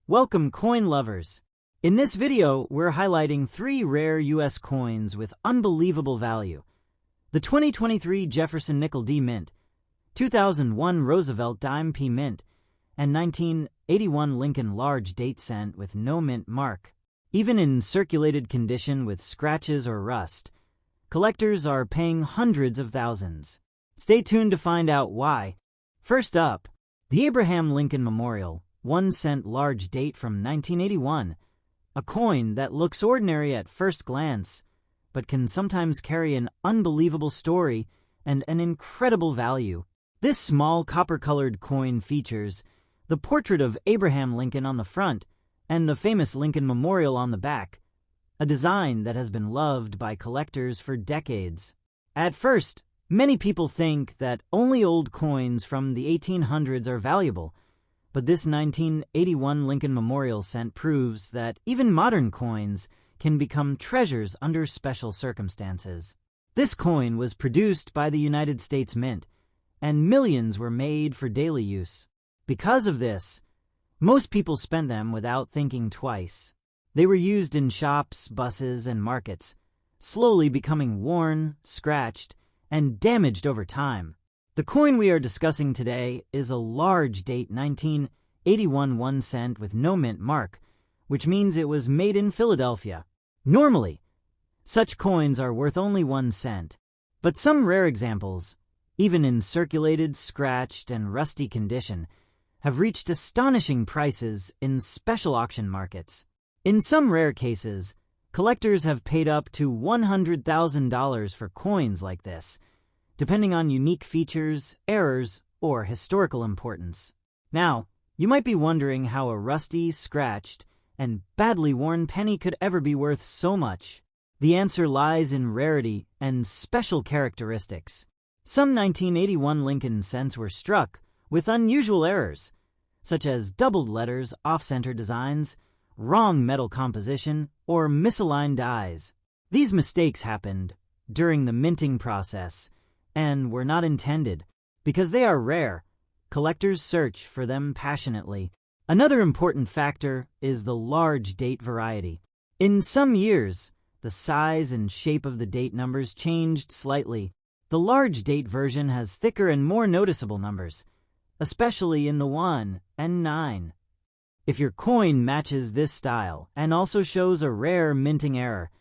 Welcome, coin lovers! In this video, we're highlighting 3 rare US coins with unbelievable value. The 2023 Jefferson Nickel D Mint, 2001 Roosevelt Dime P Mint, and 1981 Lincoln Large Date Cent with no mint mark. Even in circulated condition with scratches or rust, collectors are paying hundreds of thousands. Stay tuned to find out why. First up, the Abraham Lincoln Memorial 1-cent large date from 1981, a coin that looks ordinary at first glance, but can sometimes carry an unbelievable story and an incredible value. This small copper-colored coin features the portrait of Abraham Lincoln on the front and the famous Lincoln Memorial on the back, a design that has been loved by collectors for decades. At first, many people think that only old coins from the 1800s are valuable, but this 1981 Lincoln Memorial cent proves that even modern coins can become treasures under special circumstances. This coin was produced by the United States Mint, and millions were made for daily use. Because of this, most people spent them without thinking twice. They were used in shops, buses, and markets, slowly becoming worn, scratched, and damaged over time. The coin we are discussing today is a large date 1981 1-cent with no mint mark, which means it was made in Philadelphia. Normally, such coins are worth only 1 cent, but some rare examples, even in circulated, scratched, and rusty condition, have reached astonishing prices in special auction markets. In some rare cases, collectors have paid up to $100,000 for coins like this, depending on unique features, errors, or historical importance. Now, you might be wondering how a rusty, scratched, and badly worn penny could ever be worth so much. The answer lies in rarity and special characteristics. Some 1981 Lincoln cents were struck with unusual errors, such as doubled letters, off-center designs, wrong metal composition, or misaligned dies. These mistakes happened during the minting process and were not intended. Because they are rare, collectors search for them passionately. Another important factor is the large date variety. In some years, the size and shape of the date numbers changed slightly. The large date version has thicker and more noticeable numbers, especially in the 1 and 9. If your coin matches this style and also shows a rare minting error,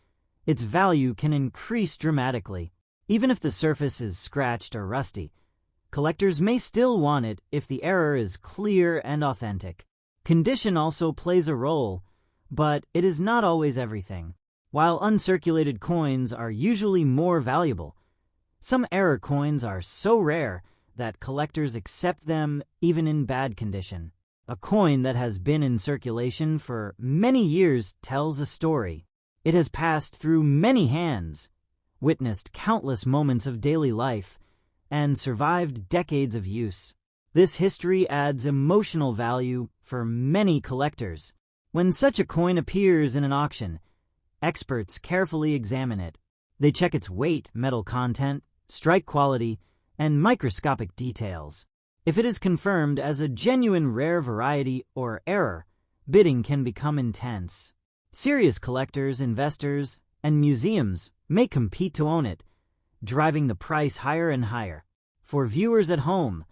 its value can increase dramatically. Even if the surface is scratched or rusty, collectors may still want it if the error is clear and authentic. Condition also plays a role, but it is not always everything. While uncirculated coins are usually more valuable, some error coins are so rare that collectors accept them even in bad condition. A coin that has been in circulation for many years tells a story. It has passed through many hands, witnessed countless moments of daily life, and survived decades of use. This history adds emotional value for many collectors. When such a coin appears in an auction, experts carefully examine it. They check its weight, metal content, strike quality, and microscopic details. If it is confirmed as a genuine rare variety or error, bidding can become intense. Serious collectors, investors, and museums may compete to own it, driving the price higher and higher. For viewers at home,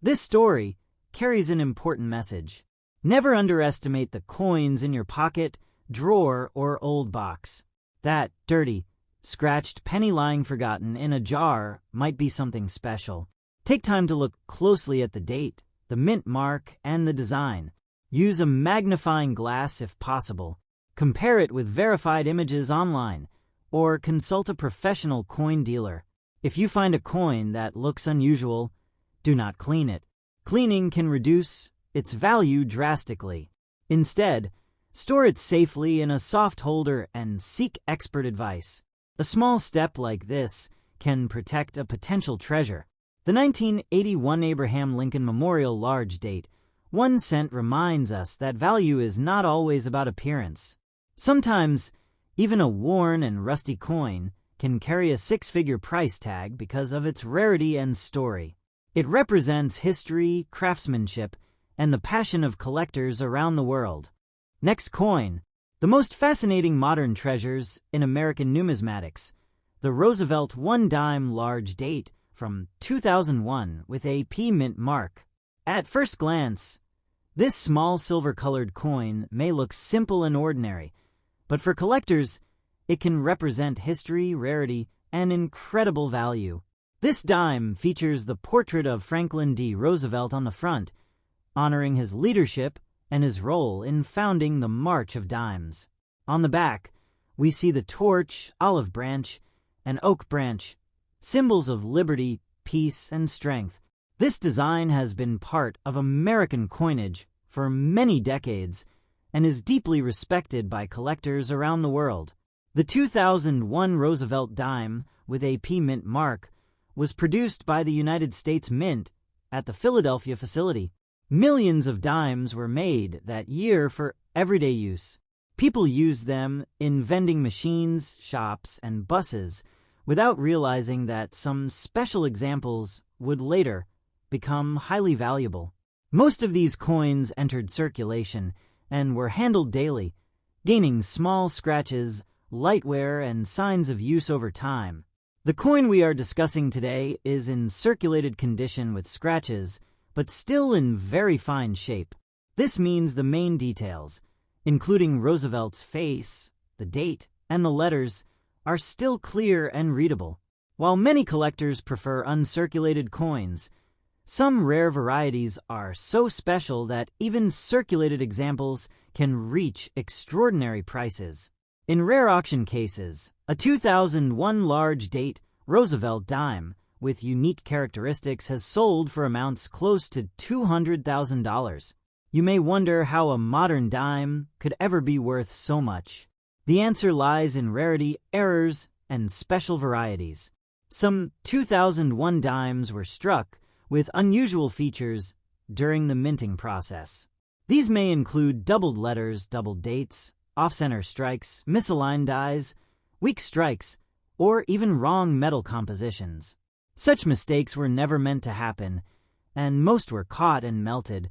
this story carries an important message. Never underestimate the coins in your pocket, drawer, or old box. That dirty, scratched penny lying forgotten in a jar might be something special. Take time to look closely at the date, the mint mark, and the design. Use a magnifying glass if possible. Compare it with verified images online, or consult a professional coin dealer. If you find a coin that looks unusual, do not clean it. Cleaning can reduce its value drastically. Instead, store it safely in a soft holder and seek expert advice. A small step like this can protect a potential treasure. The 1981 Abraham Lincoln Memorial large date 1 cent reminds us that value is not always about appearance. Sometimes, even a worn and rusty coin can carry a 6-figure price tag because of its rarity and story. It represents history, craftsmanship, and the passion of collectors around the world. Next coin, the most fascinating modern treasures in American numismatics, the Roosevelt 1 dime large date from 2001 with a P mint mark. At first glance, this small silver-colored coin may look simple and ordinary, but for collectors, it can represent history, rarity, and incredible value. This dime features the portrait of Franklin D. Roosevelt on the front, honoring his leadership and his role in founding the March of Dimes. On the back, we see the torch, olive branch, and oak branch, symbols of liberty, peace, and strength. This design has been part of American coinage for many decades and is deeply respected by collectors around the world. The 2001 Roosevelt dime with a P mint mark was produced by the United States Mint at the Philadelphia facility. Millions of dimes were made that year for everyday use. People used them in vending machines, shops, and buses without realizing that some special examples would later become highly valuable. Most of these coins entered circulation and were handled daily, gaining small scratches, light wear, and signs of use over time. The coin we are discussing today is in circulated condition with scratches, but still in very fine shape. This means the main details, including Roosevelt's face, the date, and the letters, are still clear and readable. While many collectors prefer uncirculated coins, some rare varieties are so special that even circulated examples can reach extraordinary prices. In rare auction cases, a 2001 large date Roosevelt dime with unique characteristics has sold for amounts close to $200,000. You may wonder how a modern dime could ever be worth so much. The answer lies in rarity, errors, and special varieties. Some 2001 dimes were struck with unusual features during the minting process. These may include doubled letters, doubled dates, off-center strikes, misaligned dies, weak strikes, or even wrong metal compositions. Such mistakes were never meant to happen, and most were caught and melted,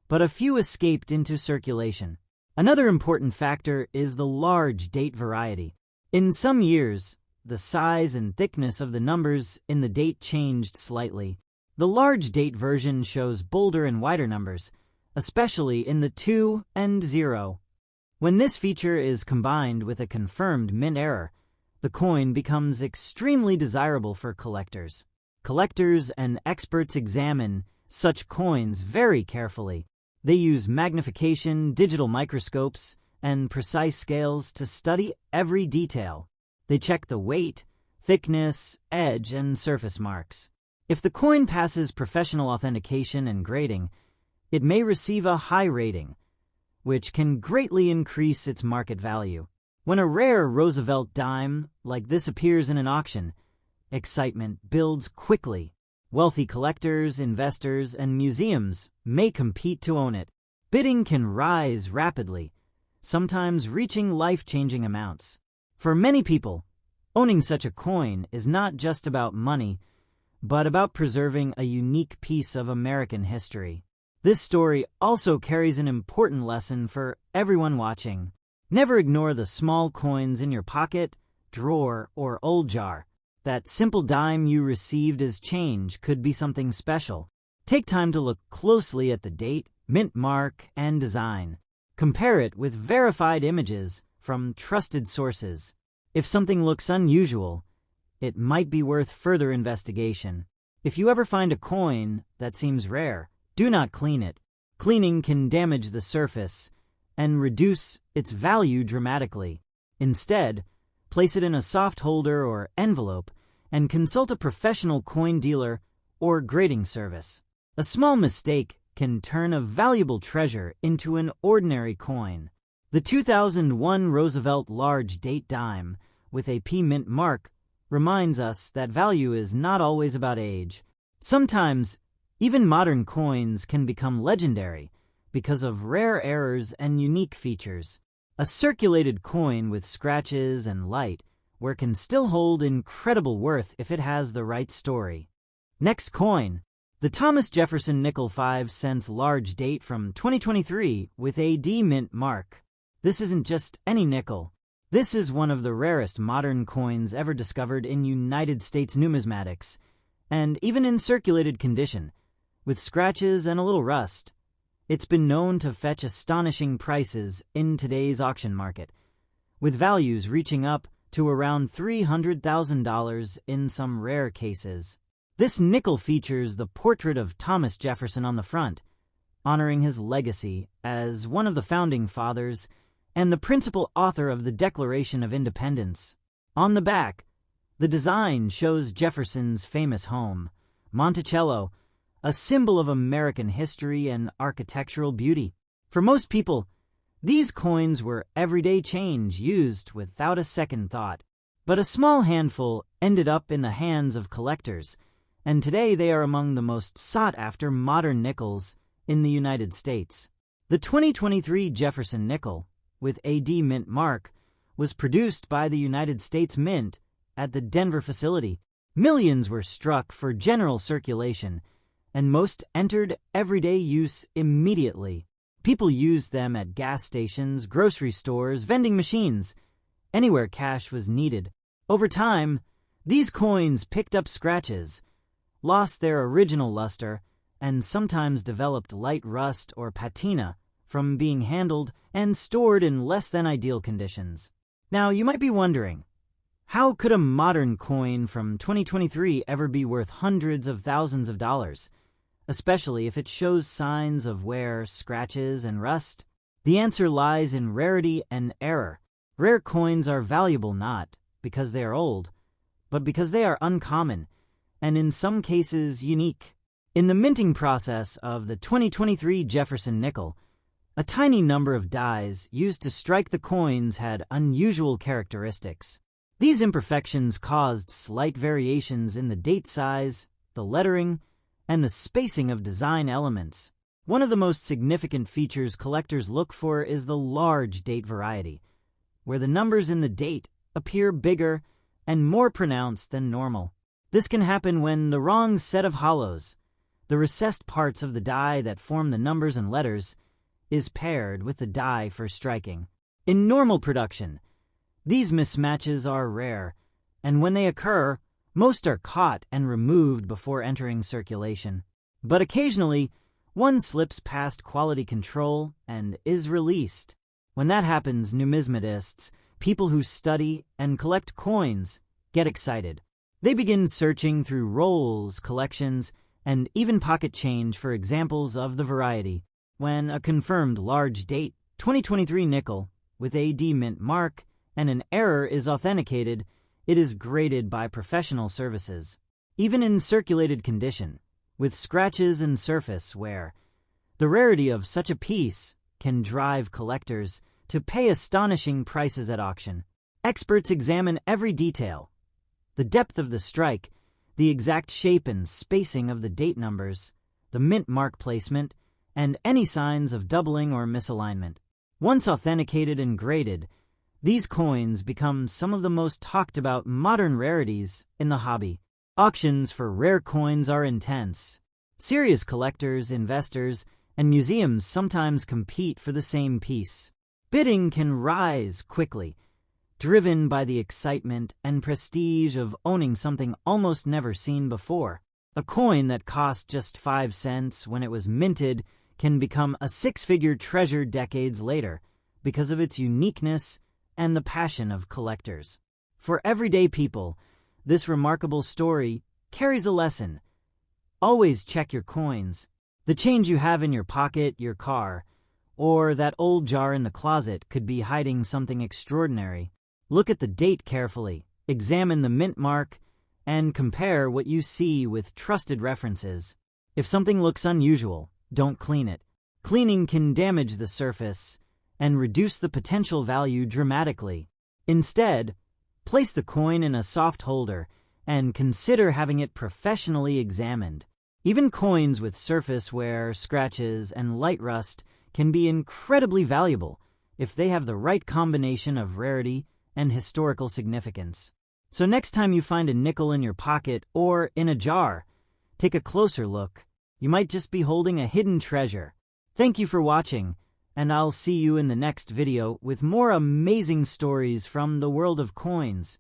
but a few escaped into circulation. Another important factor is the large date variety. In some years, the size and thickness of the numbers in the date changed slightly. The large date version shows bolder and wider numbers, especially in the 2 and 0. When this feature is combined with a confirmed mint error, the coin becomes extremely desirable for collectors. Collectors and experts examine such coins very carefully. They use magnification, digital microscopes, and precise scales to study every detail. They check the weight, thickness, edge, and surface marks. If the coin passes professional authentication and grading, it may receive a high rating, which can greatly increase its market value. When a rare Roosevelt dime like this appears in an auction, excitement builds quickly. Wealthy collectors, investors, and museums may compete to own it. Bidding can rise rapidly, sometimes reaching life-changing amounts. For many people, owning such a coin is not just about money, but about preserving a unique piece of American history. This story also carries an important lesson for everyone watching. Never ignore the small coins in your pocket, drawer, or old jar. That simple dime you received as change could be something special. Take time to look closely at the date, mint mark, and design. Compare it with verified images from trusted sources. If something looks unusual, it might be worth further investigation. If you ever find a coin that seems rare, do not clean it. Cleaning can damage the surface and reduce its value dramatically. Instead, place it in a soft holder or envelope and consult a professional coin dealer or grading service. A small mistake can turn a valuable treasure into an ordinary coin. The 2001 Roosevelt large date dime with a P mint mark reminds us that value is not always about age. Sometimes, even modern coins can become legendary because of rare errors and unique features. A circulated coin with scratches and light wear can still hold incredible worth if it has the right story. Next coin, The Thomas Jefferson nickel 5 cents large date from 2023 with a D mint mark. This isn't just any nickel. This is one of the rarest modern coins ever discovered in United States numismatics, and even in circulated condition, with scratches and a little rust. It's been known to fetch astonishing prices in today's auction market, with values reaching up to around $300,000 in some rare cases. This nickel features the portrait of Thomas Jefferson on the front, honoring his legacy as one of the founding fathers and the principal author of the Declaration of Independence. On the back, the design shows Jefferson's famous home, Monticello, a symbol of American history and architectural beauty. For most people, these coins were everyday change used without a second thought. But a small handful ended up in the hands of collectors, and today they are among the most sought-after modern nickels in the United States. The 2023 Jefferson nickel, with a D mint mark, was produced by the United States Mint at the Denver facility. Millions were struck for general circulation, and most entered everyday use immediately. People used them at gas stations, grocery stores, vending machines, anywhere cash was needed. Over time, these coins picked up scratches, lost their original luster, and sometimes developed light rust or patina from being handled and stored in less than ideal conditions. Now, you might be wondering, how could a modern coin from 2023 ever be worth hundreds of thousands of dollars, especially if it shows signs of wear, scratches, and rust? The answer lies in rarity and error. Rare coins are valuable not because they are old, but because they are uncommon, and in some cases unique. In the minting process of the 2023 Jefferson nickel, a tiny number of dies used to strike the coins had unusual characteristics. These imperfections caused slight variations in the date size, the lettering, and the spacing of design elements. One of the most significant features collectors look for is the large date variety, where the numbers in the date appear bigger and more pronounced than normal. This can happen when the wrong set of hollows, the recessed parts of the die that form the numbers and letters, is paired with the die for striking. In normal production, these mismatches are rare, and when they occur, most are caught and removed before entering circulation. But occasionally, one slips past quality control and is released. When that happens, numismatists, people who study and collect coins, get excited. They begin searching through rolls, collections, and even pocket change for examples of the variety. When a confirmed large date, 2023 nickel, with a D mint mark, and an error is authenticated, it is graded by professional services. Even in circulated condition, with scratches and surface wear, the rarity of such a piece can drive collectors to pay astonishing prices at auction. Experts examine every detail, the depth of the strike, the exact shape and spacing of the date numbers, the mint mark placement, and any signs of doubling or misalignment. Once authenticated and graded, these coins become some of the most talked about modern rarities in the hobby. Auctions for rare coins are intense. Serious collectors, investors, and museums sometimes compete for the same piece. Bidding can rise quickly, driven by the excitement and prestige of owning something almost never seen before. A coin that cost just 5 cents when it was minted can become a six-figure treasure decades later because of its uniqueness and the passion of collectors. For everyday people, this remarkable story carries a lesson. Always check your coins. The change you have in your pocket, your car, or that old jar in the closet could be hiding something extraordinary. Look at the date carefully, examine the mint mark, and compare what you see with trusted references. If something looks unusual, don't clean it. Cleaning can damage the surface and reduce the potential value dramatically. Instead, place the coin in a soft holder and consider having it professionally examined. Even coins with surface wear, scratches, and light rust can be incredibly valuable if they have the right combination of rarity and historical significance. So next time you find a nickel in your pocket or in a jar, take a closer look You might just be holding a hidden treasure. Thank you for watching, and I'll see you in the next video with more amazing stories from the world of coins.